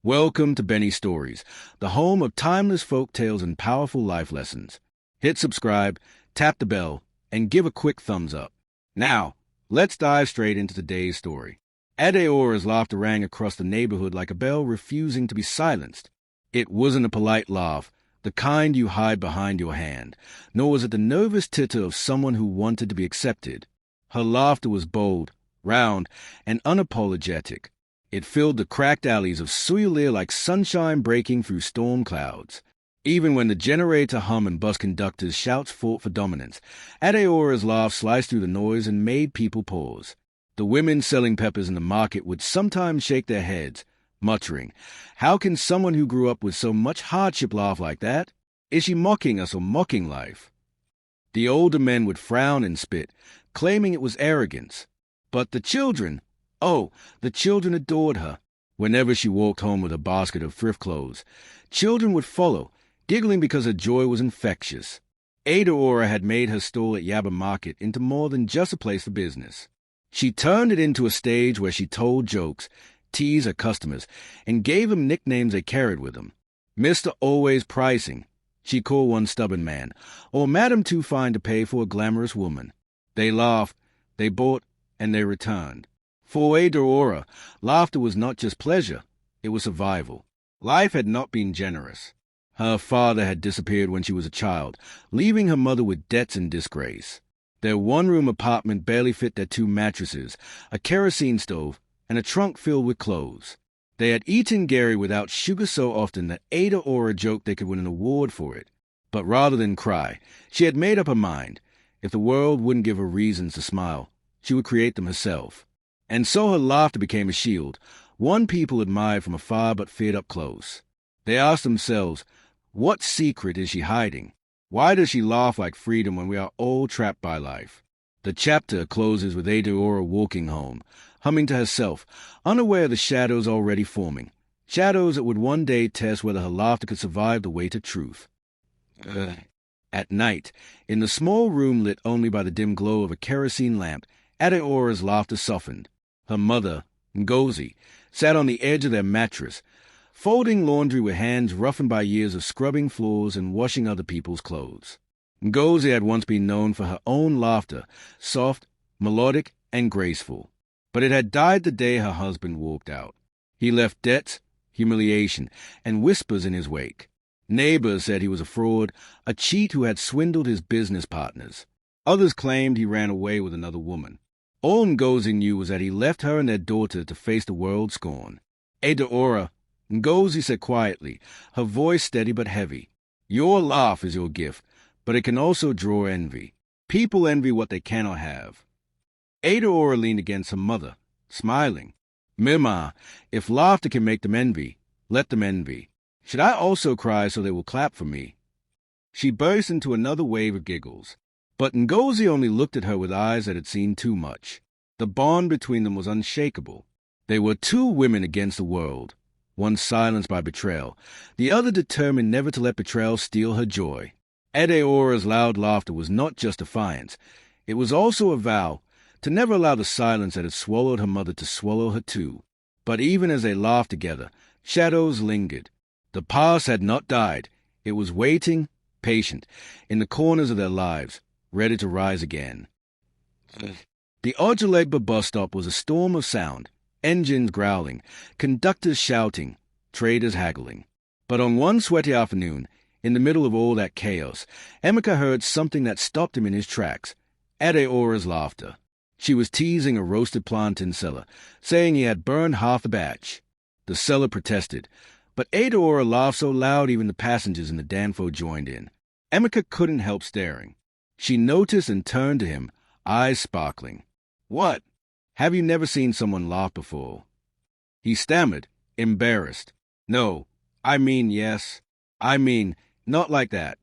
Welcome to Benny Stories, the home of timeless folk tales and powerful life lessons. Hit subscribe, tap the bell, and give a quick thumbs up. Now, let's dive straight into today's story. Adaora's laughter rang across the neighborhood like a bell refusing to be silenced. It wasn't a polite laugh, the kind you hide behind your hand, nor was it the nervous titter of someone who wanted to be accepted. Her laughter was bold, round, and unapologetic. It filled the cracked alleys of Suyulir like sunshine breaking through storm clouds. Even when the generator hum and bus conductors' shouts fought for dominance, Adaora's laugh sliced through the noise and made people pause. The women selling peppers in the market would sometimes shake their heads, muttering, "How can someone who grew up with so much hardship laugh like that? Is she mocking us or mocking life?" The older men would frown and spit, claiming it was arrogance. But the children adored her. Whenever she walked home with a basket of thrift clothes, children would follow, giggling because her joy was infectious. Adaora had made her stall at Yaba Market into more than just a place for business. She turned it into a stage where she told jokes, teased her customers, and gave them nicknames they carried with them. Mr. Always Pricing, she called one stubborn man, or Madam Too Fine to Pay for a glamorous woman. They laughed, they bought, and they returned. For Adaora, laughter was not just pleasure, it was survival. Life had not been generous. Her father had disappeared when she was a child, leaving her mother with debts and disgrace. Their one-room apartment barely fit their 2 mattresses, a kerosene stove, and a trunk filled with clothes. They had eaten Gary without sugar so often that Adaora joked they could win an award for it. But rather than cry, she had made up her mind. If the world wouldn't give her reasons to smile, she would create them herself. And so her laughter became a shield, one people admired from afar but feared up close. They asked themselves, what secret is she hiding? Why does she laugh like freedom when we are all trapped by life? The chapter closes with Adaora walking home, humming to herself, unaware of the shadows already forming, shadows that would one day test whether her laughter could survive the weight of truth. At night, in the small room lit only by the dim glow of a kerosene lamp, Adaora's laughter softened. Her mother, Ngozi, sat on the edge of their mattress, folding laundry with hands roughened by years of scrubbing floors and washing other people's clothes. Ngozi had once been known for her own laughter, soft, melodic, and graceful. But it had died the day her husband walked out. He left debts, humiliation, and whispers in his wake. Neighbors said he was a fraud, a cheat who had swindled his business partners. Others claimed he ran away with another woman. All Ngozi knew was that he left her and their daughter to face the world's scorn. Adaora, Ngozi said quietly, her voice steady but heavy, "Your laugh is your gift, but it can also draw envy. People envy what they cannot have." Adaora leaned against her mother, smiling. "Mima, if laughter can make them envy, let them envy. Should I also cry so they will clap for me?" She burst into another wave of giggles. But Ngozi only looked at her with eyes that had seen too much. The bond between them was unshakable. They were 2 women against the world, one silenced by betrayal, the other determined never to let betrayal steal her joy. Adaora's loud laughter was not just defiance. It was also a vow to never allow the silence that had swallowed her mother to swallow her too. But even as they laughed together, shadows lingered. The past had not died. It was waiting, patient, in the corners of their lives, ready to rise again. The Ojulegba bus stop was a storm of sound, engines growling, conductors shouting, traders haggling. But on one sweaty afternoon, in the middle of all that chaos, Emeka heard something that stopped him in his tracks, Adaora's laughter. She was teasing a roasted plantain seller, saying he had burned half the batch. The seller protested, but Adaora laughed so loud even the passengers in the Danfo joined in. Emeka couldn't help staring. She noticed and turned to him, eyes sparkling. "What? Have you never seen someone laugh before?" He stammered, embarrassed. "No, I mean yes. I mean, not like that."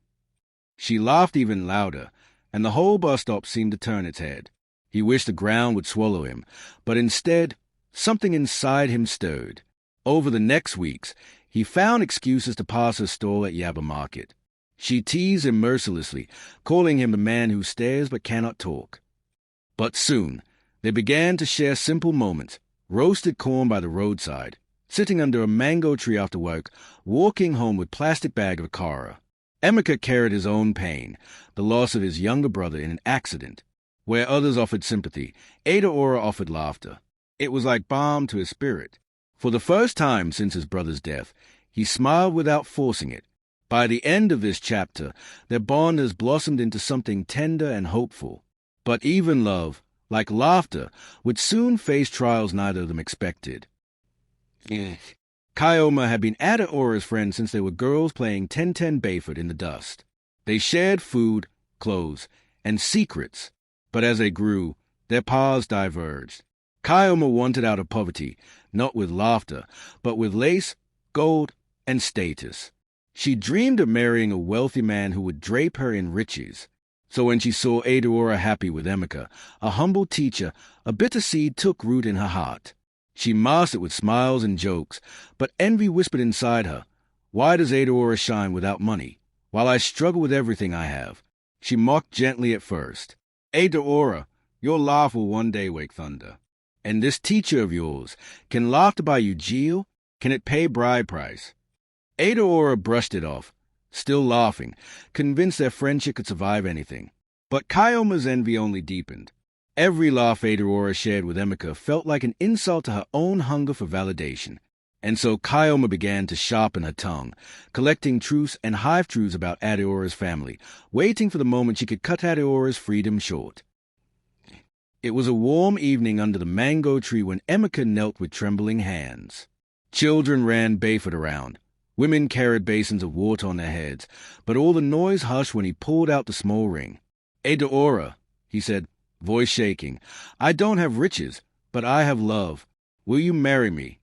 She laughed even louder, and the whole bus stop seemed to turn its head. He wished the ground would swallow him, but instead, something inside him stirred. Over the next weeks, he found excuses to pass her stall at Yaba Market. She teased him mercilessly, calling him the man who stares but cannot talk. But soon, they began to share simple moments, roasted corn by the roadside, sitting under a mango tree after work, walking home with plastic bag of Akara. Emeka carried his own pain, the loss of his younger brother in an accident. Where others offered sympathy, Adaora offered laughter. It was like balm to his spirit. For the first time since his brother's death, he smiled without forcing it. By the end of this chapter, their bond has blossomed into something tender and hopeful. But even love, like laughter, would soon face trials neither of them expected. Kaioma had been Adaora's friend since they were girls playing 10-10 Bayford in the dust. They shared food, clothes, and secrets, but as they grew, their paths diverged. Kaioma wanted out of poverty, not with laughter, but with lace, gold, and status. She dreamed of marrying a wealthy man who would drape her in riches. So when she saw Adaora happy with Emeka, a humble teacher, a bitter seed took root in her heart. She masked it with smiles and jokes, but envy whispered inside her, "Why does Adaora shine without money, while I struggle with everything I have?" She mocked gently at first. "Adaora, your laugh will one day wake thunder. And this teacher of yours, can laughter buy you Geo? Can it pay bride price?" Adaora brushed it off, still laughing, convinced their friendship could survive anything. But Kaioma's envy only deepened. Every laugh Adaora shared with Emeka felt like an insult to her own hunger for validation. And so Kaioma began to sharpen her tongue, collecting truths and half-truths about Adaora's family, waiting for the moment she could cut Adaora's freedom short. It was a warm evening under the mango tree when Emeka knelt with trembling hands. Children ran Bayford around. Women carried basins of water on their heads, but all the noise hushed when he pulled out the small ring. "Adaora," he said, voice shaking, "I don't have riches, but I have love. Will you marry me?"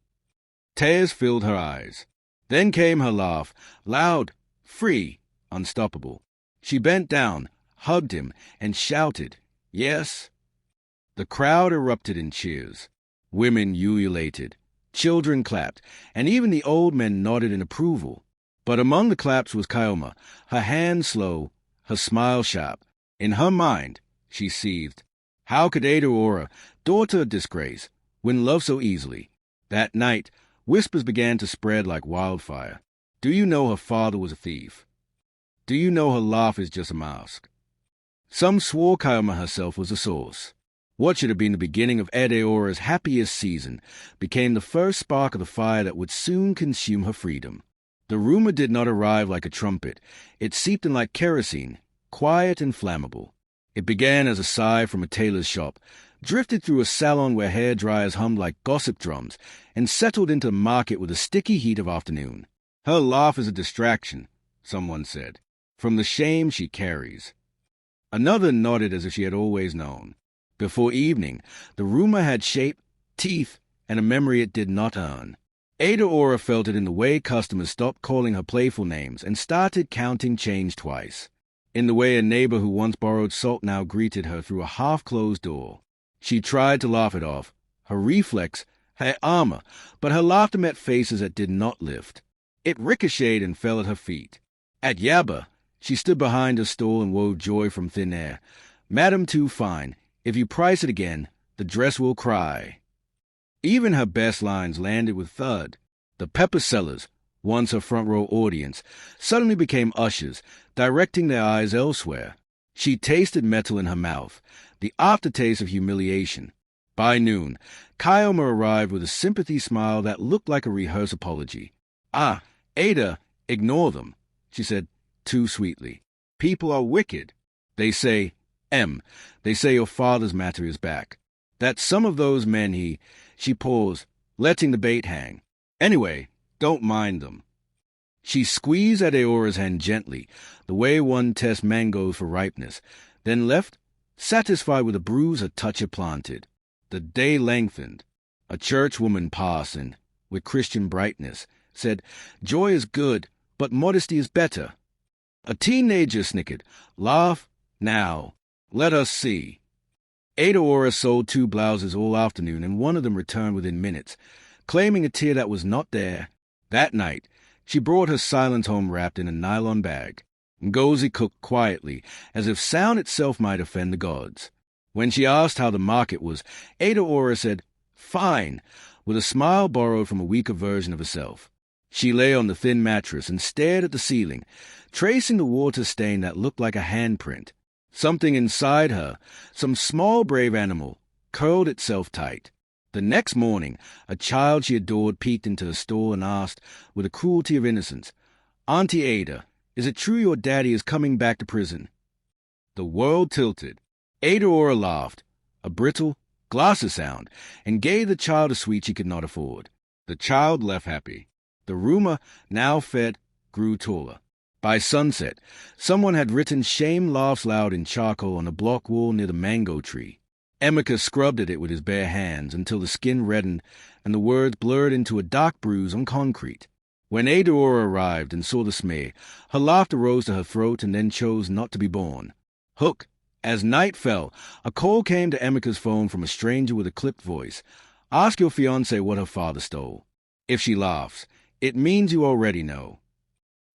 Tears filled her eyes. Then came her laugh, loud, free, unstoppable. She bent down, hugged him, and shouted, "Yes." The crowd erupted in cheers. Women ululated. Children clapped, and even the old men nodded in approval. But among the claps was Kaioma, her hand slow, her smile sharp. In her mind, she seethed. How could Adaora, daughter of disgrace, win love so easily? That night, whispers began to spread like wildfire. Do you know her father was a thief? Do you know her laugh is just a mask? Some swore Kaioma herself was the source. What should have been the beginning of Adaora's happiest season became the first spark of the fire that would soon consume her freedom. The rumor did not arrive like a trumpet. It seeped in like kerosene, quiet and flammable. It began as a sigh from a tailor's shop, drifted through a salon where hair dryers hummed like gossip drums, and settled into the market with the sticky heat of afternoon. Her laugh is a distraction, someone said, from the shame she carries. Another nodded as if she had always known. Before evening, the rumor had shape, teeth, and a memory it did not earn. Adaora felt it in the way customers stopped calling her playful names and started counting change twice. In the way a neighbor who once borrowed salt now greeted her through a half-closed door. She tried to laugh it off, her reflex, her armor, but her laughter met faces that did not lift. It ricocheted and fell at her feet. At Yaba, she stood behind her stall and wove joy from thin air. "Madam too fine. If you price it again, the dress will cry." Even her best lines landed with thud. The pepper sellers, once her front-row audience, suddenly became ushers, directing their eyes elsewhere. She tasted metal in her mouth, the aftertaste of humiliation. By noon, Kaioma arrived with a sympathy smile that looked like a rehearsed apology. "Ah, Ada, ignore them," she said too sweetly. "People are wicked. They say, they say your father's matter is back. That some of those men She paused, letting the bait hang. "Anyway, don't mind them." She squeezed Adaora's hand gently, the way one tests mangoes for ripeness, then left, satisfied with a bruise her touch had planted. The day lengthened. A churchwoman passed and, with Christian brightness, said, "Joy is good, but modesty is better." A teenager snickered, "Laugh now. Let us see." Adaora sold 2 blouses all afternoon, and one of them returned within minutes, claiming a tear that was not there. That night, she brought her silence home wrapped in a nylon bag. Ngozi cooked quietly, as if sound itself might offend the gods. When she asked how the market was, Adaora said, "Fine, with a smile borrowed from a weaker version of herself. She lay on the thin mattress and stared at the ceiling, tracing the water stain that looked like a handprint. Something inside her, some small brave animal, curled itself tight. The next morning, a child she adored peeked into her stall and asked, with a cruelty of innocence, "Auntie Ada, is it true your daddy is coming back to prison?" The world tilted. Adaora laughed, a brittle, glassy sound, and gave the child a sweet she could not afford. The child left happy. The rumor, now fed, grew taller. By sunset, someone had written "Shame laughs loud" in charcoal on a block wall near the mango tree. Emeka scrubbed at it with his bare hands until the skin reddened and the words blurred into a dark bruise on concrete. When Adaora arrived and saw the smear, her laughter rose to her throat and then chose not to be born. Hook. As night fell, a call came to Emeka's phone from a stranger with a clipped voice. "Ask your fiancée what her father stole. If she laughs, it means you already know."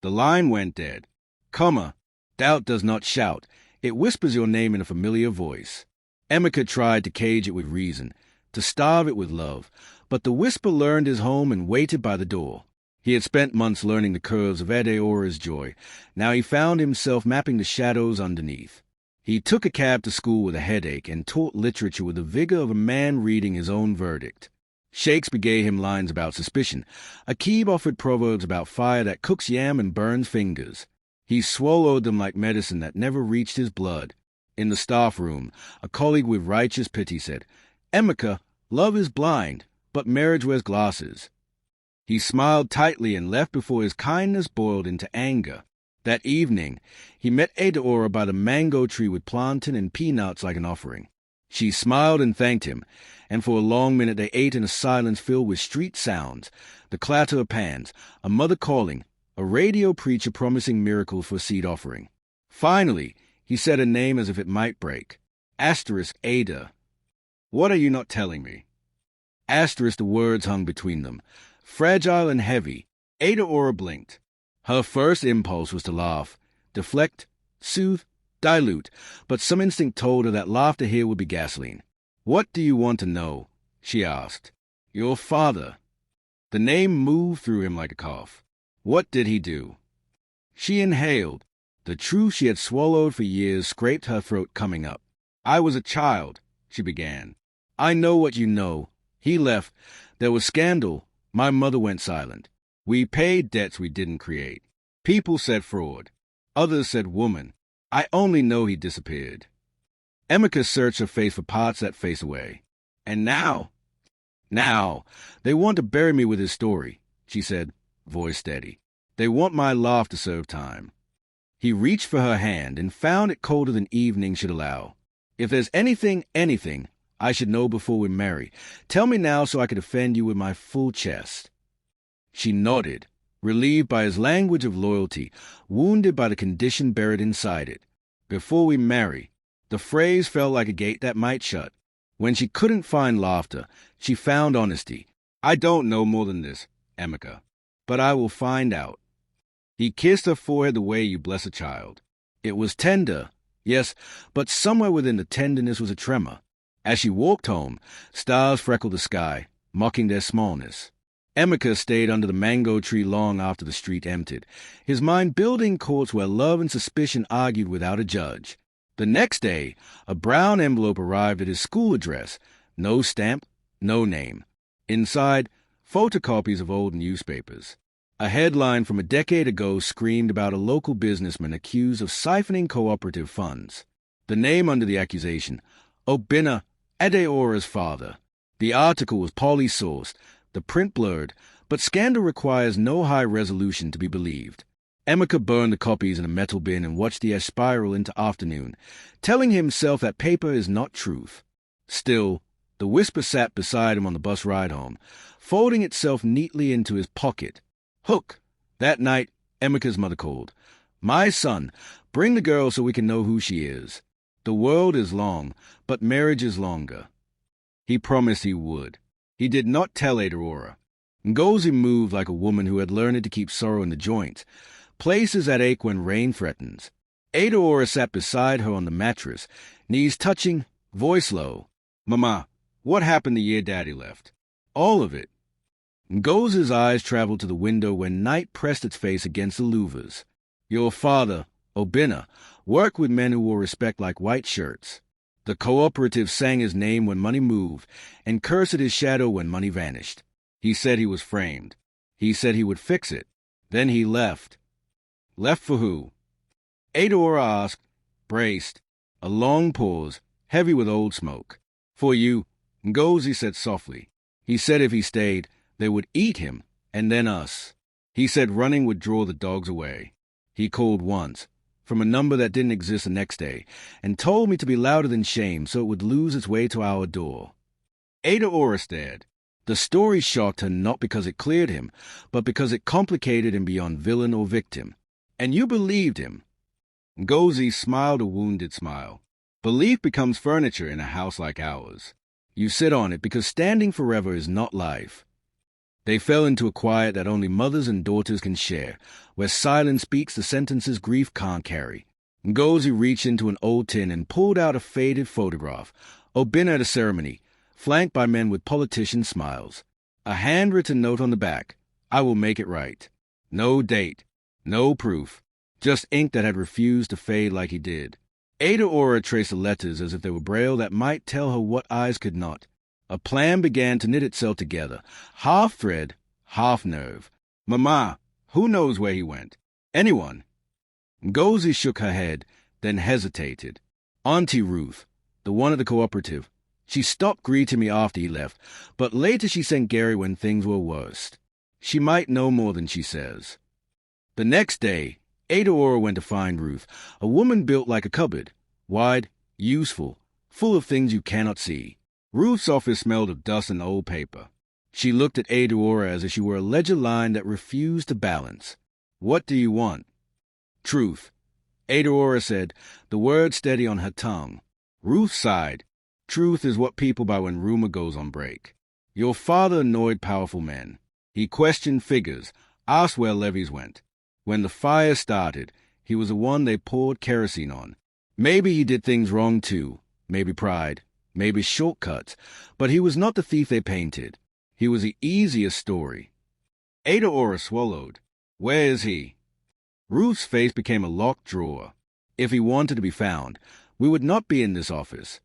The line went dead. Comma. Doubt does not shout. It whispers your name in a familiar voice. Emeka tried to cage it with reason, to starve it with love, but the whisper learned his home and waited by the door. He had spent months learning the curves of Adaora's joy. Now he found himself mapping the shadows underneath. He took a cab to school with a headache and taught literature with the vigor of a man reading his own verdict. Shakespeare gave him lines about suspicion. Akib offered proverbs about fire that cooks yam and burns fingers. He swallowed them like medicine that never reached his blood. In the staff room, a colleague with righteous pity said, "Emeka, love is blind, but marriage wears glasses." He smiled tightly and left before his kindness boiled into anger. That evening, he met Adaora by the mango tree with plantain and peanuts like an offering. She smiled and thanked him, and for a long minute they ate in a silence filled with street sounds, the clatter of pans, a mother calling, a radio preacher promising miracles for a seed offering. Finally, he said a name as if it might break. Ada. "What are you not telling me?" The words hung between them. Fragile and heavy, Adaora blinked. Her first impulse was to laugh, deflect, soothe, dilute, but some instinct told her that laughter here would be gasoline. "What do you want to know?" she asked. "Your father." The name moved through him like a cough. What did he do? She inhaled. The truth she had swallowed for years scraped her throat coming up. "I was a child," she began. "I know what you know. He left. There was scandal. My mother went silent. We paid debts we didn't create. People said fraud. Others said woman. I only know he disappeared." Emeka searched her face for parts that face away. "And now, they want to bury me with his story," she said, voice steady. "They want my laugh to serve time." He reached for her hand and found it colder than evening should allow. "If there's anything, I should know before we marry. Tell me now so I can defend you with my full chest." She nodded, relieved by his language of loyalty, wounded by the condition buried inside it. "Before we marry." The phrase felt like a gate that might shut. When she couldn't find laughter, she found honesty. "I don't know more than this, Emeka, but I will find out." He kissed her forehead the way you bless a child. It was tender, yes, but somewhere within the tenderness was a tremor. As she walked home, stars freckled the sky, mocking their smallness. Emeka stayed under the mango tree long after the street emptied, his mind building courts where love and suspicion argued without a judge. The next day, a brown envelope arrived at his school address. No stamp, no name. Inside, photocopies of old newspapers. A headline from a decade ago screamed about a local businessman accused of siphoning cooperative funds. The name under the accusation, Obinna, Adaora's father. The article was poorly sourced, the print blurred, but scandal requires no high resolution to be believed. Emeka burned the copies in a metal bin and watched the ash spiral into afternoon, telling himself that paper is not truth. Still, the whisper sat beside him on the bus ride home, folding itself neatly into his pocket. Hook! That night, Emeka's mother called. "My son, bring the girl so we can know who she is. The world is long, but marriage is longer." He promised he would. He did not tell Adaora. Ngozi moved like a woman who had learned to keep sorrow in the joints, places that ache when rain threatens. Adaora sat beside her on the mattress, knees touching, voice low. "Mama, what happened the year Daddy left?" all of it. Ngozi's eyes traveled to the window where night pressed its face against the louvers. Your father, Obinna, worked with men who wore respect like white shirts. The cooperative sang his name when money moved and cursed at his shadow when money vanished. He said he was framed. He said he would fix it. Then he left. Left for who? Adaora asked, braced. A long pause, heavy with old smoke. For you, Ngozi said softly. He said if he stayed, they would eat him, and then us. He said running would draw the dogs away. He called once, from a number that didn't exist the next day, and told me to be louder than shame so it would lose its way to our door. Adaora stared. The story shocked her not because it cleared him, but because it complicated him beyond villain or victim. And you believed him. Ngozi smiled a wounded smile. Belief becomes furniture in a house like ours. You sit on it because standing forever is not life. They fell into a quiet that only mothers and daughters can share, where silence speaks the sentences grief can't carry. Ngozi reached into an old tin and pulled out a faded photograph. Obinna at a ceremony, flanked by men with politician smiles. A handwritten note on the back. I will make it right. No date. No proof. Just ink that had refused to fade like he did. Adaora traced the letters as if they were braille that might tell her what eyes could not. A plan began to knit itself together, half thread, half nerve. Mama, who knows where he went? Anyone? Ngozi shook her head, then hesitated. Auntie Ruth, the one at the cooperative. She stopped greeting me after he left, but later she sent Gary when things were worst. She might know more than she says. The next day, Adaora went to find Ruth, a woman built like a cupboard, wide, useful, full of things you cannot see. Ruth's office smelled of dust and old paper. She looked at Adaora as if she were a ledger line that refused to balance. What do you want? Truth. Adaora said, the word steady on her tongue. Ruth sighed. Truth is what people buy when rumor goes on break. Your father annoyed powerful men. He questioned figures, asked where levies went. When the fire started, he was the one they poured kerosene on. Maybe he did things wrong too. Maybe pride. Maybe shortcuts, but he was not the thief they painted. He was the easiest story. Adaora swallowed. Where is he? Ruth's face became a locked drawer. If he wanted to be found, we would not be in this office.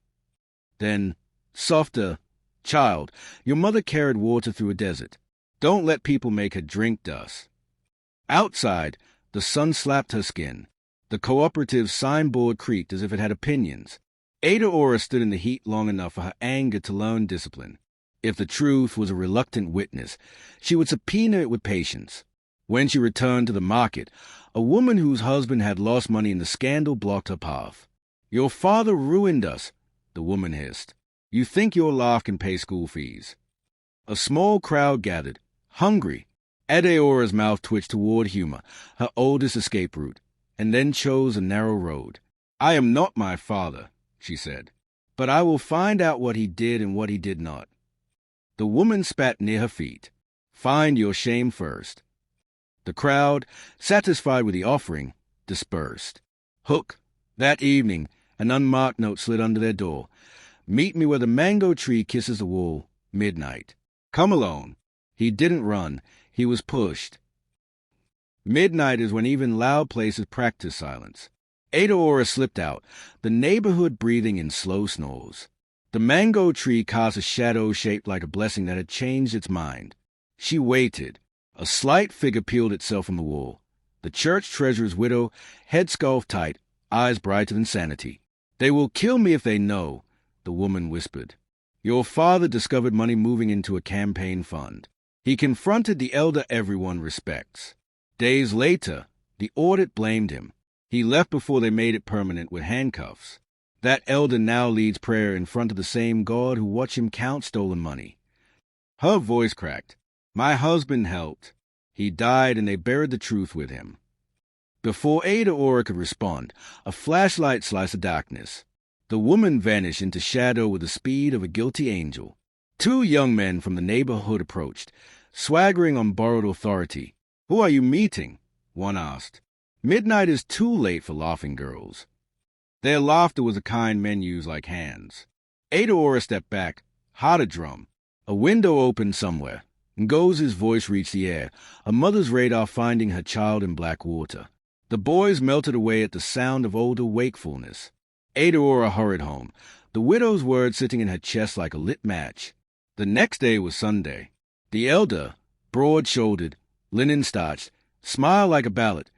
Then, softer, child, your mother carried water through a desert. Don't let people make her drink dust. Outside, the sun slapped her skin. The cooperative's signboard creaked as if it had opinions. Adaora stood in the heat long enough for her anger to learn discipline. If the truth was a reluctant witness, she would subpoena it with patience. When she returned to the market, a woman whose husband had lost money in the scandal blocked her path. Your father ruined us, the woman hissed. You think your laugh can pay school fees. A small crowd gathered, hungry. Adaora's mouth twitched toward humor, her oldest escape route, and then chose a narrow road. I am not my father, she said, but I will find out what he did and what he did not. The woman spat near her feet. Find your shame first. The crowd, satisfied with the offering, dispersed. Hook. That evening, an unmarked note slid under their door. Meet me where the mango tree kisses the wall, midnight. Come alone. He didn't run. He was pushed. Midnight is when even loud places practice silence. Adaora slipped out, the neighborhood breathing in slow snores. The mango tree cast a shadow shaped like a blessing that had changed its mind. She waited. A slight figure peeled itself from the wall. The church treasurer's widow, head scarf tight, eyes brighter than sanity. They will kill me if they know, the woman whispered. Your father discovered money moving into a campaign fund. He confronted the elder everyone respects. Days later, the audit blamed him. He left before they made it permanent with handcuffs. That elder now leads prayer in front of the same God who watched him count stolen money. Her voice cracked. My husband helped. He died and they buried the truth with him. Before Adaora could respond, a flashlight sliced the darkness. The woman vanished into shadow with the speed of a guilty angel. 2 young men from the neighborhood approached, swaggering on borrowed authority. Who are you meeting? One asked. Midnight is too late for laughing girls. Their laughter was the kind men use like hands. Adaora stepped back, harder drum. A window opened somewhere. Ngozi's voice reached the air, a mother's radar finding her child in black water. The boys melted away at the sound of older wakefulness. Adaora hurried home, the widow's word sitting in her chest like a lit match. The next day was Sunday. The elder, broad-shouldered, linen-starched, smiled like a ballad,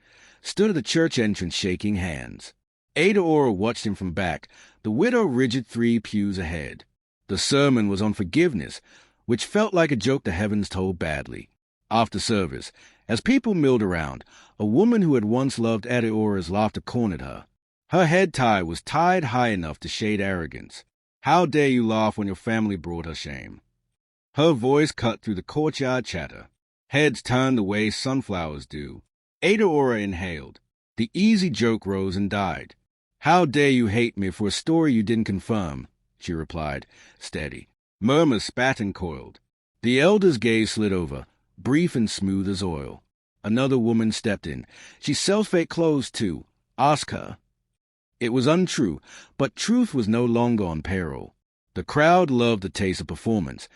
stood at the church entrance shaking hands. Adaora watched him from back, the widow rigid 3 pews ahead. The sermon was on forgiveness, which felt like a joke the heavens told badly. After service, as people milled around, a woman who had once loved Adaora's laughter cornered her. Her head tie was tied high enough to shade arrogance. How dare you laugh when your family brought her shame? Her voice cut through the courtyard chatter. Heads turned the way sunflowers do. Adaora inhaled. The easy joke rose and died. How dare you hate me for a story you didn't confirm, she replied, steady. Murmurs spat and coiled. The elder's gaze slid over, brief and smooth as oil. Another woman stepped in. She sells fake clothes, too. Ask her. It was untrue, but truth was no longer on peril. The crowd loved the taste of performance.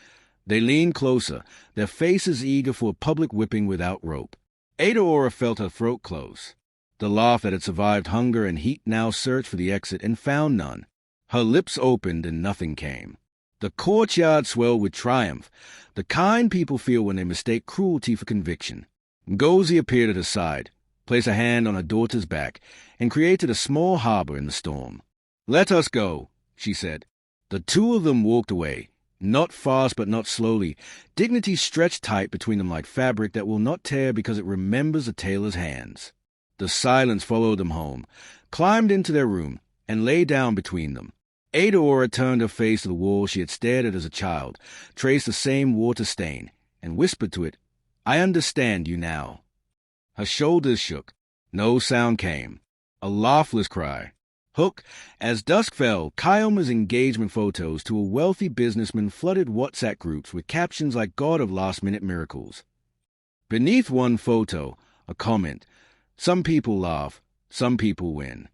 They leaned closer, their faces eager for a public whipping without rope. Adaora felt her throat close. The laugh that had survived hunger and heat now searched for the exit and found none. Her lips opened and nothing came. The courtyard swelled with triumph, the kind people feel when they mistake cruelty for conviction. Ngozi appeared at her side, placed a hand on her daughter's back, and created a small harbor in the storm. "Let us go," she said. The 2 of them walked away, not fast but not slowly, dignity stretched tight between them like fabric that will not tear because it remembers a tailor's hands. The silence followed them home, climbed into their room, and lay down between them. Adaora turned her face to the wall she had stared at as a child, traced the same water stain, and whispered to it, "I understand you now." Her shoulders shook. No sound came. A laughless cry. Hook, as dusk fell, Kyoma's engagement photos to a wealthy businessman flooded WhatsApp groups with captions like God of last-minute miracles. Beneath one photo, a comment, "Some people laugh, some people win."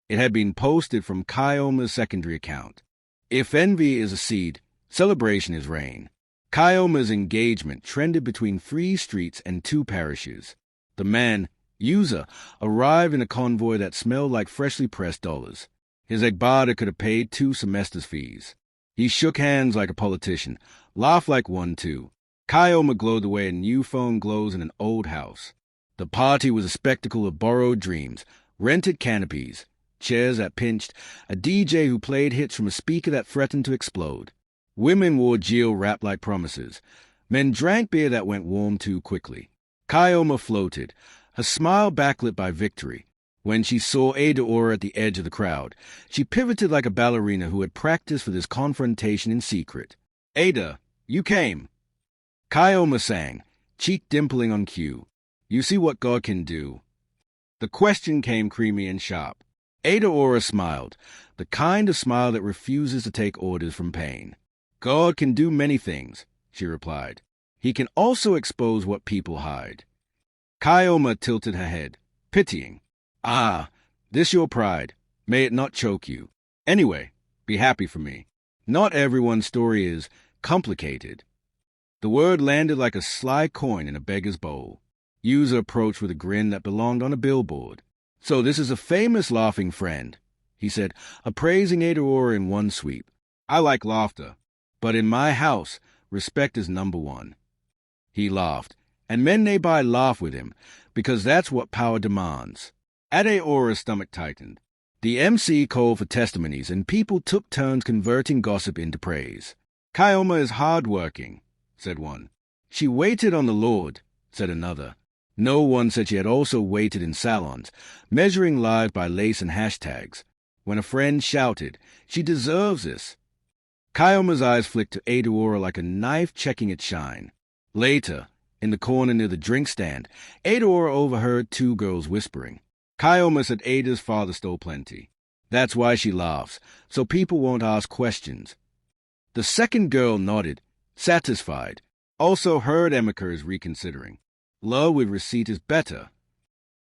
It had been posted from Kyoma's secondary account. If envy is a seed, celebration is rain. Kyoma's engagement trended between 3 streets and 2 parishes. The man, User, arrived in a convoy that smelled like freshly pressed dollars. His egbada could have paid 2 semesters' fees. He shook hands like a politician, laughed like one too. Kyoma glowed the way a new phone glows in an old house. The party was a spectacle of borrowed dreams, rented canopies, chairs that pinched, a DJ who played hits from a speaker that threatened to explode. Women wore gel wrapped like promises. Men drank beer that went warm too quickly. Kyoma floated, her smile backlit by victory. When she saw Adaora at the edge of the crowd, she pivoted like a ballerina who had practiced for this confrontation in secret. "Ada, you came." Kyoma sang, cheek dimpling on cue. "You see what God can do." The question came creamy and sharp. Adaora smiled, the kind of smile that refuses to take orders from pain. "God can do many things," she replied. "He can also expose what people hide." Kyoma tilted her head, pitying. "Ah, this your pride. May it not choke you. Anyway, be happy for me. Not everyone's story is complicated." The word landed like a sly coin in a beggar's bowl. User approached with a grin that belonged on a billboard. "So this is a famous laughing friend," he said, appraising Adaora in one sweep. "I like laughter, but in my house, respect is number 1. He laughed, and men nearby laughed with him, because that's what power demands. Adaora's stomach tightened. The MC called for testimonies, and people took turns converting gossip into praise. "Kyoma is hard-working," said one. "She waited on the Lord," said another. No one said she had also waited in salons, measuring lives by lace and hashtags. When a friend shouted, "She deserves this." Kyoma's eyes flicked to Adaora like a knife checking its shine. Later, in the corner near the drink stand, Adaora overheard 2 girls whispering. Kyoma said Ada's father stole plenty. That's why she laughs, so people won't ask questions. The second girl nodded, satisfied. Also heard Emeka is reconsidering. Love with receipt is better.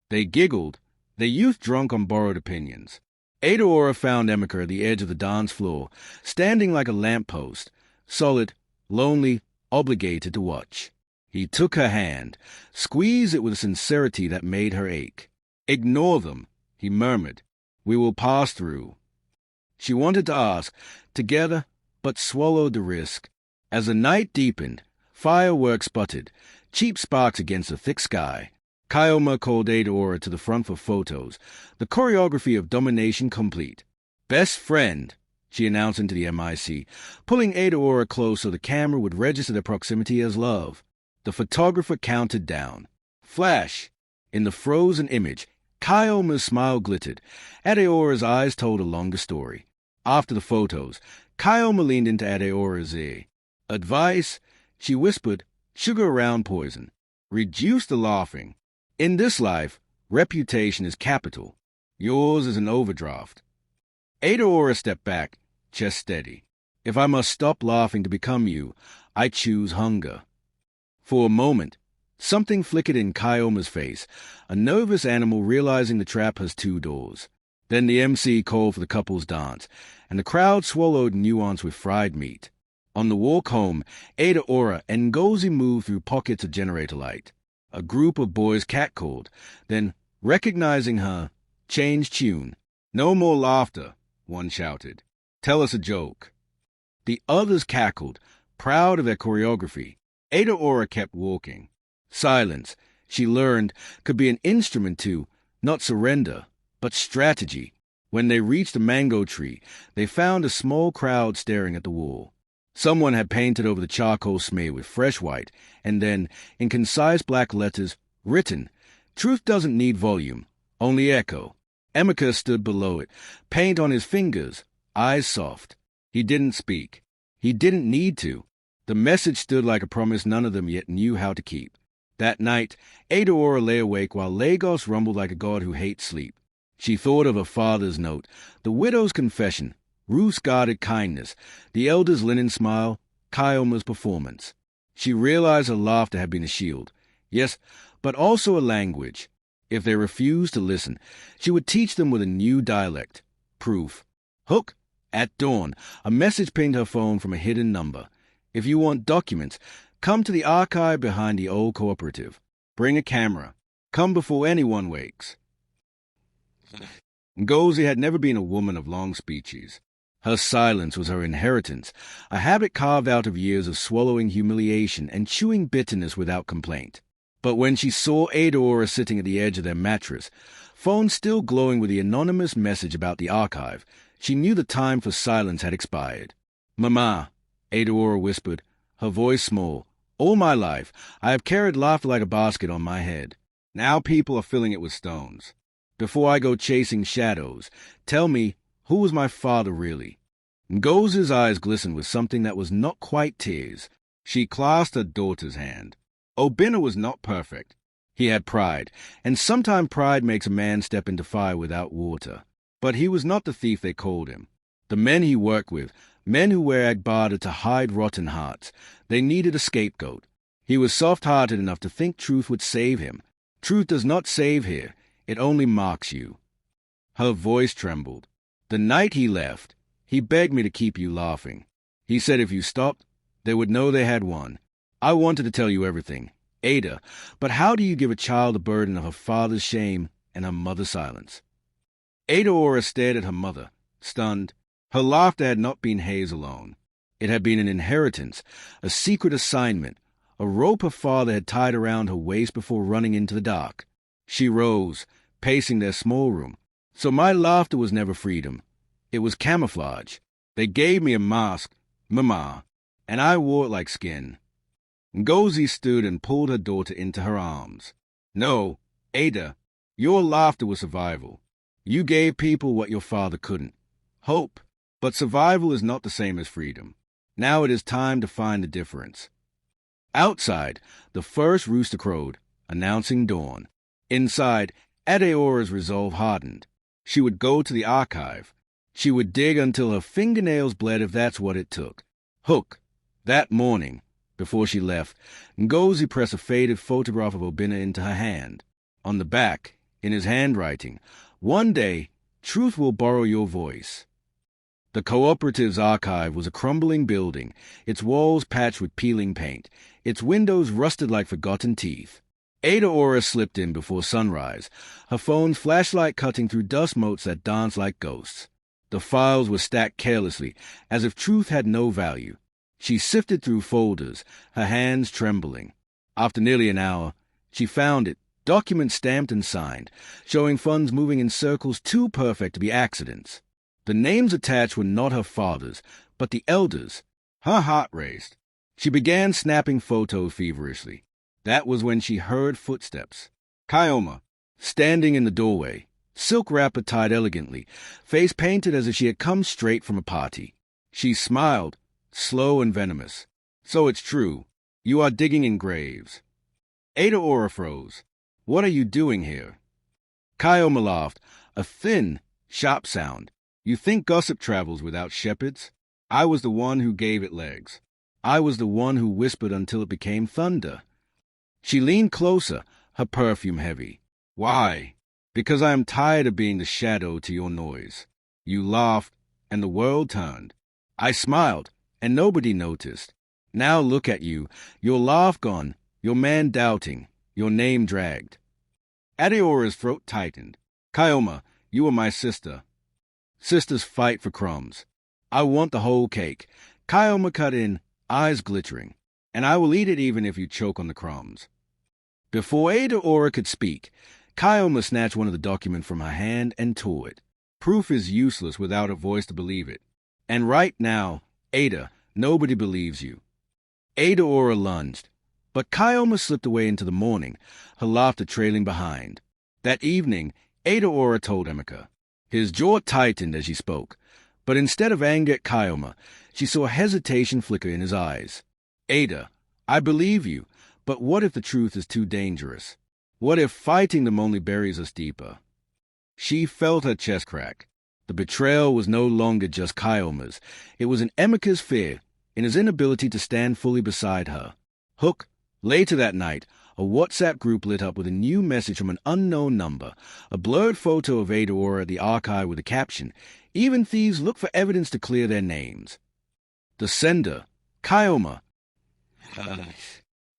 They giggled, their youth drunk on borrowed opinions. Adaora found Emeka at the edge of the dance floor, standing like a lamppost, solid, lonely, obligated to watch. He took her hand, squeezed it with a sincerity that made her ache. "Ignore them," he murmured. "We will pass through." She wanted to ask, together, but swallowed the risk. As the night deepened, fireworks sputtered, cheap sparks against a thick sky. Kyoma called Adaora to the front for photos, the choreography of domination complete. "Best friend," she announced into the MIC, pulling Adaora close so the camera would register their proximity as love. The photographer counted down. Flash! In the frozen image, Kyoma's smile glittered. Adaora's eyes told a longer story. After the photos, Kyoma leaned into Adaora's ear. "Advice?" she whispered. "Sugar around poison. Reduce the laughing. In this life, reputation is capital. Yours is an overdraft." Adaora stepped back, chest steady. "If I must stop laughing to become you, I choose hunger." For a moment, something flickered in Kyoma's face, a nervous animal realizing the trap has two doors. Then the MC called for the couple's dance, and the crowd swallowed nuance with fried meat. On the walk home, Adaora and Ngozi moved through pockets of generator light. A group of boys catcalled, then, recognizing her, changed tune. "No more laughter," one shouted. "Tell us a joke." The others cackled, proud of their choreography. Adaora kept walking. Silence, she learned, could be an instrument to, not surrender, but strategy. When they reached a mango tree, they found a small crowd staring at the wall. Someone had painted over the charcoal smear with fresh white, and then, in concise black letters, written, "Truth doesn't need volume, only echo." Emeka stood below it, paint on his fingers, eyes soft. He didn't speak. He didn't need to. The message stood like a promise none of them yet knew how to keep. That night, Adaora lay awake while Lagos rumbled like a god who hates sleep. She thought of her father's note, the widow's confession, Ruth's guarded kindness, the elder's linen smile, Kyoma's performance. She realized her laughter had been a shield. Yes, but also a language. If they refused to listen, she would teach them with a new dialect. Proof. Hook. At dawn, a message pinged her phone from a hidden number. If you want documents, come to the archive behind the old cooperative. Bring a camera. Come before anyone wakes. Ngozi had never been a woman of long speeches. Her silence was her inheritance, a habit carved out of years of swallowing humiliation and chewing bitterness without complaint. But when she saw Adaora sitting at the edge of their mattress, phone still glowing with the anonymous message about the archive, she knew the time for silence had expired. "Mama," Adaora whispered, her voice small, "all my life I have carried laughter like a basket on my head. Now people are filling it with stones. Before I go chasing shadows, tell me, who was my father really?" Ngozi's eyes glistened with something that was not quite tears. She clasped her daughter's hand. Obinna was not perfect. He had pride, and sometimes pride makes a man step into fire without water. But he was not the thief they called him. The men he worked with, men who wear agbada to hide rotten hearts, they needed a scapegoat. He was soft-hearted enough to think truth would save him. Truth does not save here. It only marks you. Her voice trembled. "The night he left, he begged me to keep you laughing. He said if you stopped, they would know they had won. I wanted to tell you everything, Ada, but how do you give a child the burden of her father's shame and her mother's silence?" Adaora stared at her mother, stunned. Her laughter had not been Hayes alone. It had been an inheritance, a secret assignment, a rope her father had tied around her waist before running into the dark. She rose, pacing their small room. "So my laughter was never freedom. It was camouflage. They gave me a mask, Mama, and I wore it like skin." Ngozi stood and pulled her daughter into her arms. "No, Ada, your laughter was survival. You gave people what your father couldn't. Hope. But survival is not the same as freedom. Now it is time to find the difference." Outside, the first rooster crowed, announcing dawn. Inside, Adaora's resolve hardened. She would go to the archive. She would dig until her fingernails bled if that's what it took. Hook. That morning, before she left, Ngozi pressed a faded photograph of Obinna into her hand. On the back, in his handwriting, "One day, truth will borrow your voice." The cooperative's archive was a crumbling building, its walls patched with peeling paint, its windows rusted like forgotten teeth. Adaora slipped in before sunrise, her phone's flashlight cutting through dust motes that danced like ghosts. The files were stacked carelessly, as if truth had no value. She sifted through folders, her hands trembling. After nearly an hour, she found it, document stamped and signed, showing funds moving in circles too perfect to be accidents. The names attached were not her father's, but the elders'. Her heart raced. She began snapping photos feverishly. That was when she heard footsteps. Kyoma, standing in the doorway, silk wrapper tied elegantly, face painted as if she had come straight from a party. She smiled, slow and venomous. So it's true. You are digging in graves. Adaora froze. What are you doing here? Kyoma laughed, a thin, sharp sound. You think gossip travels without shepherds? I was the one who gave it legs. I was the one who whispered until it became thunder. She leaned closer, her perfume heavy. Why? Because I am tired of being the shadow to your noise. You laughed, and the world turned. I smiled, and nobody noticed. Now look at you, your laugh gone, your man doubting, your name dragged. Adaora's throat tightened. Kyoma, you are my sister. Sisters fight for crumbs. I want the whole cake. Kyoma cut in, eyes glittering. And I will eat it even if you choke on the crumbs. Before Adaora could speak, Kyoma snatched one of the documents from her hand and tore it. Proof is useless without a voice to believe it. And right now, Ada, nobody believes you. Adaora lunged, but Kyoma slipped away into the morning, her laughter trailing behind. That evening, Adaora told Emeka. His jaw tightened as she spoke, but instead of anger at Kyoma, she saw hesitation flicker in his eyes. Ada, I believe you, but what if the truth is too dangerous? What if fighting them only buries us deeper? She felt her chest crack. The betrayal was no longer just Kyoma's. It was in Emeka's fear, in his inability to stand fully beside her. Hook, later that night, a WhatsApp group lit up with a new message from an unknown number, a blurred photo of Adaora at the archive with a caption, "Even thieves look for evidence to clear their names." The sender, Kyoma.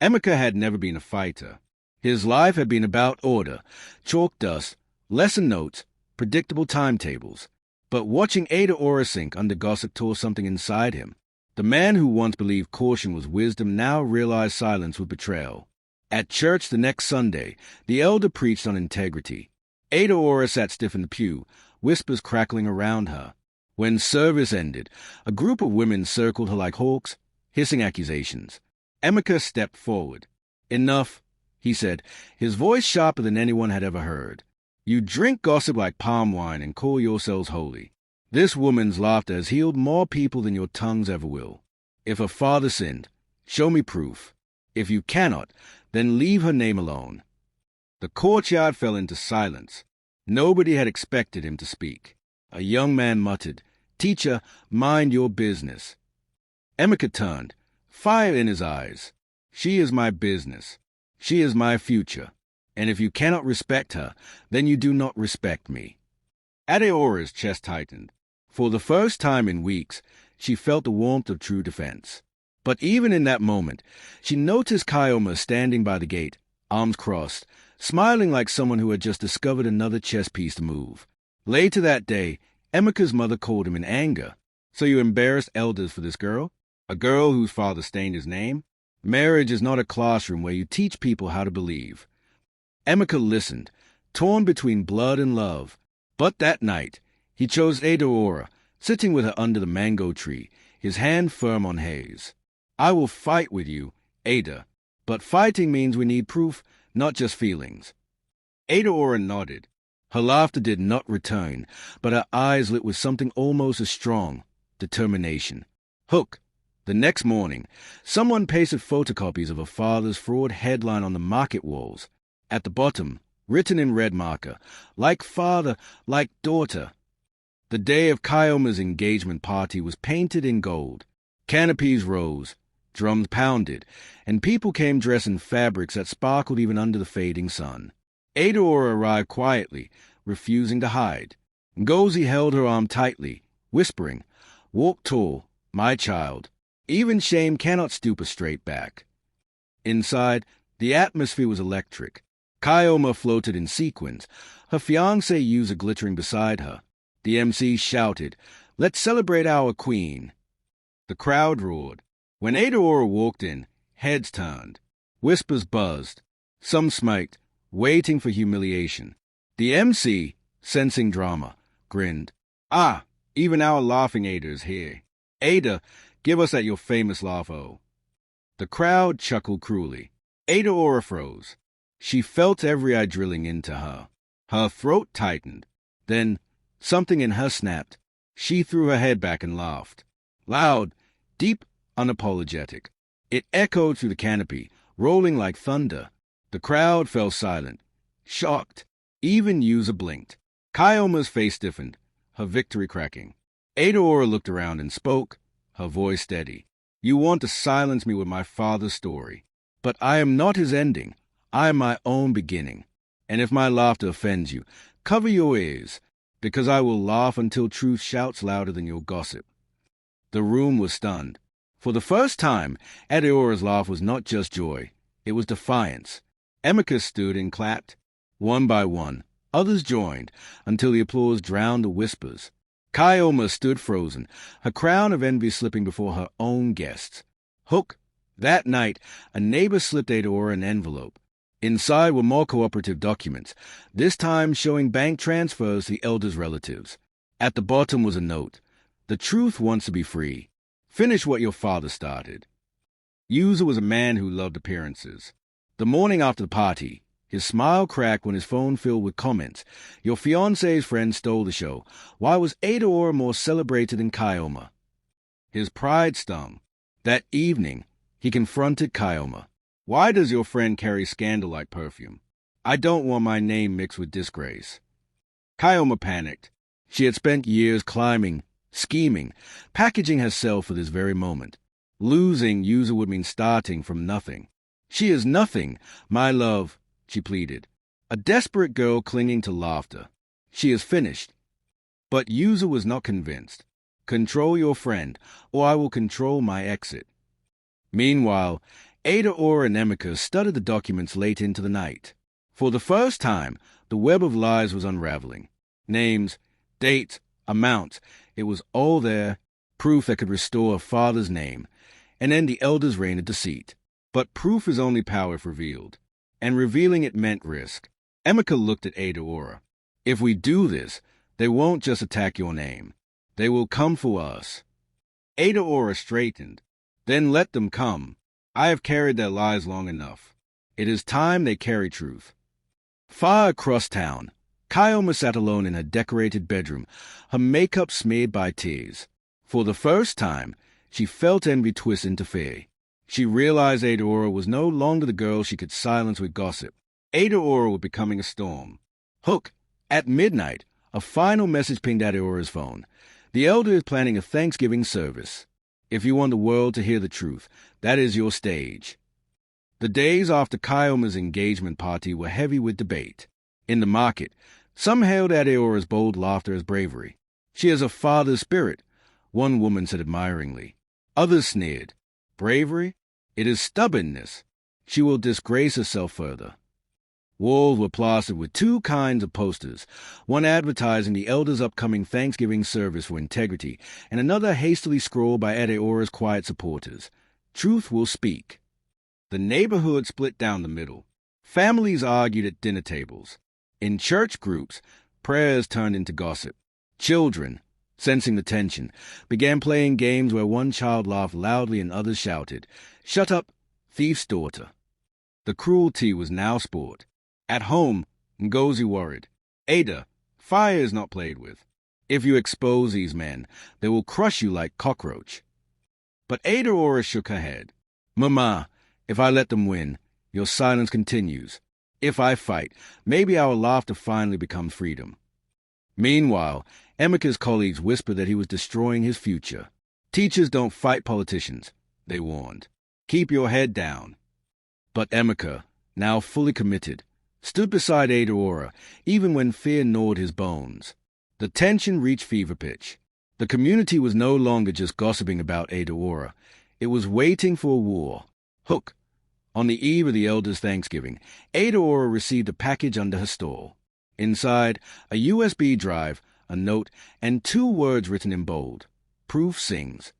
Emeka had never been a fighter. His life had been about order, chalk dust, lesson notes, predictable timetables. But watching Adaora sink under gossip tore something inside him. The man who once believed caution was wisdom now realized silence was betrayal. At church the next Sunday, the elder preached on integrity. Adaora sat stiff in the pew, whispers crackling around her. When service ended, a group of women circled her like hawks, hissing accusations. Emeka stepped forward. "Enough," he said, his voice sharper than anyone had ever heard. "You drink gossip like palm wine and call yourselves holy. This woman's laughter has healed more people than your tongues ever will. If her father sinned, show me proof. If you cannot, then leave her name alone." The courtyard fell into silence. Nobody had expected him to speak. A young man muttered, "Teacher, mind your business." Emeka turned, fire in his eyes. "She is my business. She is my future. And if you cannot respect her, then you do not respect me." Adaora's chest tightened. For the first time in weeks, she felt the warmth of true defense. But even in that moment, she noticed Kyoma standing by the gate, arms crossed, smiling like someone who had just discovered another chess piece to move. Later that day, Emeka's mother called him in anger. "So you embarrassed elders for this girl? A girl whose father stained his name? Marriage is not a classroom where you teach people how to believe." Emeka listened, torn between blood and love. But that night, he chose Adaora, sitting with her under the mango tree, his hand firm on hers. "I will fight with you, Ada, but fighting means we need proof, not just feelings." Adaora nodded. Her laughter did not return, but her eyes lit with something almost as strong, determination. Hook. The next morning, someone pasted photocopies of her father's fraud headline on the market walls. At the bottom, written in red marker, "Like father, like daughter." The day of Kyoma's engagement party was painted in gold. Canopies rose, drums pounded, and people came dressed in fabrics that sparkled even under the fading sun. Adaora arrived quietly, refusing to hide. Ngozi held her arm tightly, whispering, Walk tall, my child. Even shame cannot stoop a straight back. Inside, the atmosphere was electric. Kyoma floated in sequins, her fiancé Yuza glittering beside her. The MC shouted, "Let's celebrate our queen." The crowd roared. When Adaora walked in, heads turned. Whispers buzzed. Some smirked, waiting for humiliation. The MC, sensing drama, grinned. "Ah, even our laughing Ada is here. Ada, give us that your famous laugh-o." The crowd chuckled cruelly. Adaora froze. She felt every eye drilling into her. Her throat tightened. Then, something in her snapped. She threw her head back and laughed. Loud, deep, unapologetic. It echoed through the canopy, rolling like thunder. The crowd fell silent, shocked. Even Yuza blinked. Kyoma's face stiffened, her victory cracking. Adaora looked around and spoke, her voice steady. "You want to silence me with my father's story. But I am not his ending. I am my own beginning. And if my laughter offends you, cover your ears, because I will laugh until truth shouts louder than your gossip." The room was stunned. For the first time, Adaora's laugh was not just joy. It was defiance. Emeka stood and clapped. One by one, others joined, until the applause drowned the whispers. Kyoma stood frozen, her crown of envy slipping before her own guests. Hook. That night, a neighbor slipped Adaora an envelope. Inside were more cooperative documents, this time showing bank transfers to the elder's relatives. At the bottom was a note. "The truth wants to be free. Finish what your father started." Yuza was a man who loved appearances. The morning after the party, his smile cracked when his phone filled with comments. "Your fiancé's friend stole the show. Why was Adaora more celebrated than Kyoma?" His pride stung. That evening, he confronted Kyoma. "Why does your friend carry scandal-like perfume? I don't want my name mixed with disgrace." Kyoma panicked. She had spent years climbing, scheming, packaging herself for this very moment. Losing Yuza would mean starting from nothing. "She is nothing, my love," she pleaded. A desperate girl clinging to laughter. "She is finished." But Yuza was not convinced. "Control your friend, or I will control my exit." Meanwhile, Adaora and Emeka studied the documents late into the night. For the first time, the web of lies was unraveling. Names, dates, amounts, it was all there, proof that could restore a father's name, and end the elder's reign of deceit. But proof is only power if revealed, and revealing it meant risk. Emeka looked at Adaora. "If we do this, they won't just attack your name. They will come for us." Adaora straightened. "Then let them come. I have carried their lies long enough. It is time they carry truth." Far across town, Kyoma sat alone in her decorated bedroom, her makeup smeared by tears. For the first time, she felt envy twist into fear. She realized Adaora was no longer the girl she could silence with gossip. Adaora was becoming a storm. Hook. At midnight, a final message pinged Adaora's phone. "The elder is planning a Thanksgiving service. If you want the world to hear the truth, that is your stage." The days after Kyoma's engagement party were heavy with debate. In the market, some hailed Adaora's bold laughter as bravery. "She has a father's spirit," one woman said admiringly. Others sneered. "Bravery? It is stubbornness. She will disgrace herself further." Walls were plastered with two kinds of posters, one advertising the elder's upcoming Thanksgiving service for integrity, and another hastily scrawled by Adaora's quiet supporters. "Truth will speak." The neighborhood split down the middle. Families argued at dinner tables. In church groups, prayers turned into gossip. Children, sensing the tension, began playing games where one child laughed loudly and others shouted, "Shut up, thief's daughter." The cruelty was now sport. At home, Ngozi worried. "Ada, fire is not played with. If you expose these men, they will crush you like cockroach." But Adaora shook her head. "Mama, if I let them win, your silence continues. If I fight, maybe our laughter finally becomes freedom." Meanwhile, Emeka's colleagues whispered that he was destroying his future. "Teachers don't fight politicians," they warned. "Keep your head down." But Emeka, now fully committed, stood beside Adaora, even when fear gnawed his bones. The tension reached fever pitch. The community was no longer just gossiping about Adaora. It was waiting for a war. Hook. On the eve of the elders' Thanksgiving, Adaora received a package under her stall. Inside, a USB drive, a note, and 2 words written in bold. Proof sings.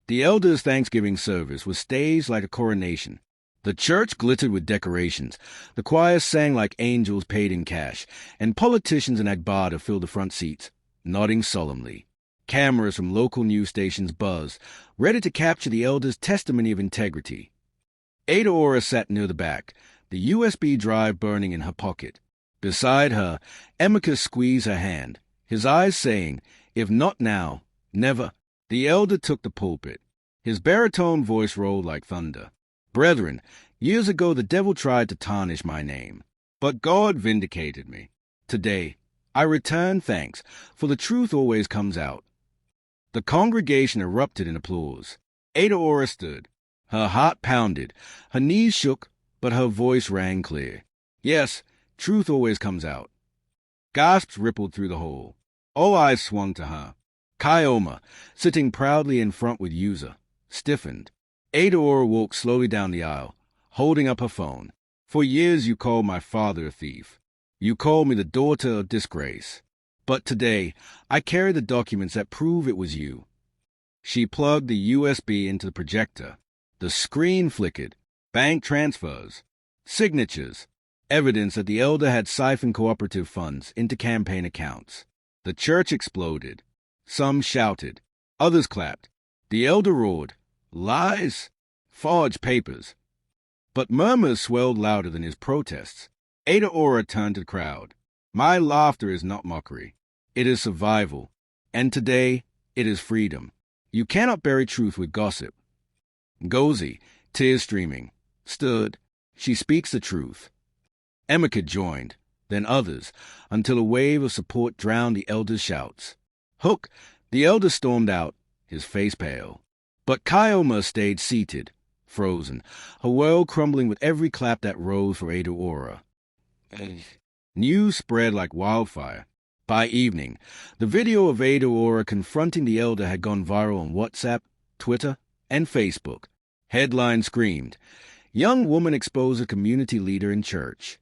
The elders' Thanksgiving service was staged like a coronation. The church glittered with decorations, the choir sang like angels paid in cash, and politicians in Agbada filled the front seats, nodding solemnly. Cameras from local news stations buzzed, ready to capture the elders' testimony of integrity. Adaora sat near the back, the USB drive burning in her pocket. Beside her, Emeka squeezed her hand, his eyes saying, "If not now, never." The elder took the pulpit. His baritone voice rolled like thunder. "Brethren, years ago the devil tried to tarnish my name, but God vindicated me. Today, I return thanks, for the truth always comes out." The congregation erupted in applause. Adaora stood. Her heart pounded, her knees shook, but her voice rang clear. "Yes, truth always comes out." Gasps rippled through the hall. All eyes swung to her. Kyoma, sitting proudly in front with Yuza, stiffened. Adaora walked slowly down the aisle, holding up her phone. "For years you called my father a thief. You called me the daughter of disgrace. But today, I carry the documents that prove it was you." She plugged the USB into the projector. The screen flickered. Bank transfers. Signatures. Evidence that the elder had siphoned cooperative funds into campaign accounts. The church exploded. Some shouted. Others clapped. The elder roared, "Lies! Forged papers!" But murmurs swelled louder than his protests. Adaora turned to the crowd. "My laughter is not mockery. It is survival. And today, it is freedom. You cannot bury truth with gossip." Ngozi, tears streaming, stood. "She speaks the truth." Emeka joined, then others, until a wave of support drowned the elder's shouts. Hook, the elder stormed out, his face pale. But Kyoma stayed seated, frozen, her world crumbling with every clap that rose for Adaora. News spread like wildfire. By evening, the video of Adaora confronting the elder had gone viral on WhatsApp, Twitter, and Facebook. Headline screamed, "Young woman exposes community leader in church."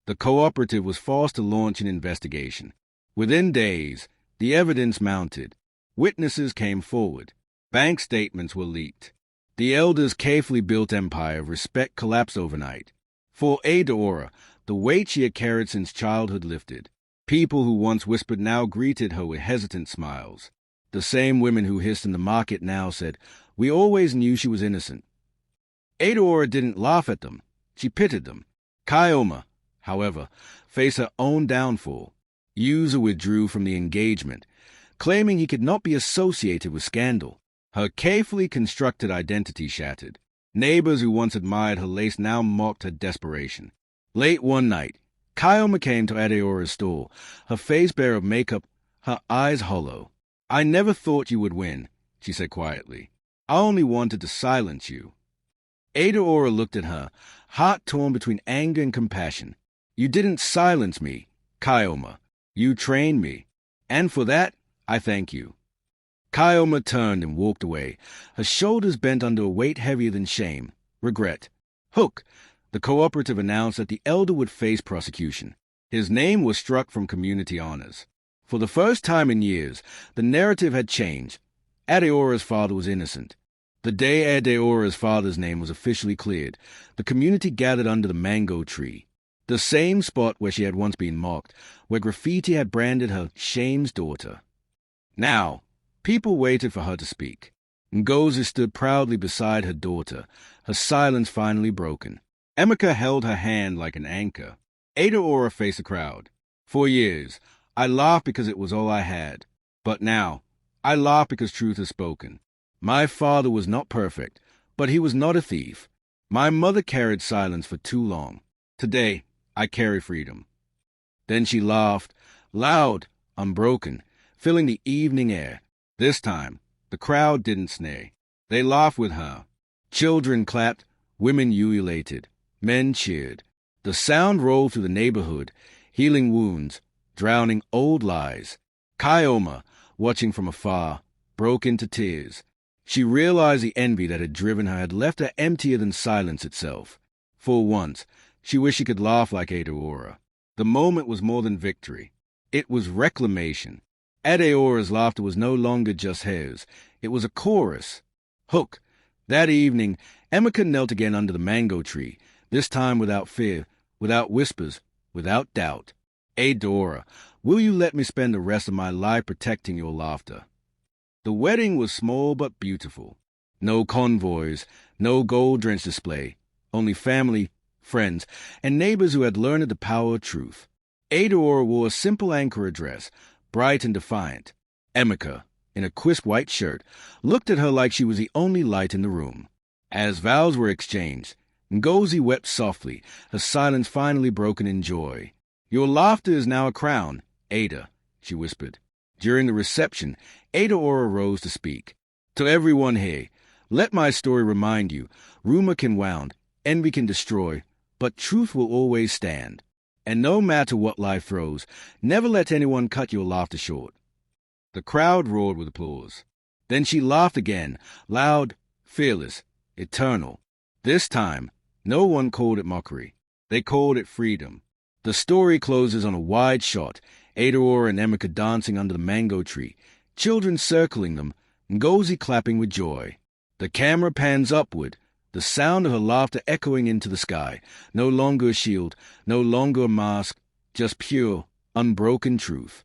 The cooperative was forced to launch an investigation. Within days, the evidence mounted. Witnesses came forward. Bank statements were leaked. The elder's carefully built empire of respect collapsed overnight. For Adaora, the weight she had carried since childhood lifted. People who once whispered now greeted her with hesitant smiles. The same women who hissed in the market now said, "We always knew she was innocent." Adaora didn't laugh at them. She pitied them. Kyoma, however, faced her own downfall. Yuza withdrew from the engagement, claiming he could not be associated with scandal. Her carefully constructed identity shattered. Neighbors who once admired her lace now mocked her desperation. Late one night, Kyoma came to Adaora's store, her face bare of makeup, her eyes hollow. "I never thought you would win," she said quietly. "I only wanted to silence you." Adaora looked at her, heart torn between anger and compassion. "You didn't silence me, Kyoma. You trained me. And for that, I thank you." Kyoma turned and walked away, her shoulders bent under a weight heavier than shame, regret. Hook, the cooperative announced that the elder would face prosecution. His name was struck from community honors. For the first time in years, the narrative had changed. Adaora's father was innocent. The day Adaora's father's name was officially cleared, the community gathered under the mango tree, the same spot where she had once been mocked, where graffiti had branded her shame's daughter. Now, people waited for her to speak. Ngozi stood proudly beside her daughter, her silence finally broken. Emeka held her hand like an anchor. Adaora faced the crowd. "For years, I laughed because it was all I had. But now, I laugh because truth is spoken. My father was not perfect, but he was not a thief. My mother carried silence for too long. Today, I carry freedom." Then she laughed, loud, unbroken, filling the evening air. This time, the crowd didn't snay. They laughed with her. Children clapped, women ululated, men cheered. The sound rolled through the neighborhood, healing wounds, drowning old lies. Kyoma, watching from afar, broke into tears. She realized the envy that had driven her had left her emptier than silence itself. For once, she wished she could laugh like Adaora. The moment was more than victory. It was reclamation. Adaora's laughter was no longer just hers. It was a chorus. Hook. That evening, Emeka knelt again under the mango tree, this time without fear, without whispers, without doubt. Adaora, will you let me spend the rest of my life protecting your laughter? The wedding was small but beautiful. No convoys, no gold-drenched display, only family, friends, and neighbors who had learned the power of truth. Adaora wore a simple Ankara dress, bright and defiant. Emeka, in a crisp white shirt, looked at her like she was the only light in the room. As vows were exchanged, Ngozi wept softly, her silence finally broken in joy. "Your laughter is now a crown, Ada," she whispered. During the reception, Adaora rose to speak. "To everyone here, let my story remind you, rumor can wound, envy can destroy, but truth will always stand. And no matter what life throws, never let anyone cut your laughter short." The crowd roared with applause. Then she laughed again, loud, fearless, eternal. This time, no one called it mockery. They called it freedom. The story closes on a wide shot, Adaora and Emeka dancing under the mango tree, children circling them, Ngozi clapping with joy. The camera pans upward, the sound of her laughter echoing into the sky, no longer a shield, no longer a mask, just pure, unbroken truth.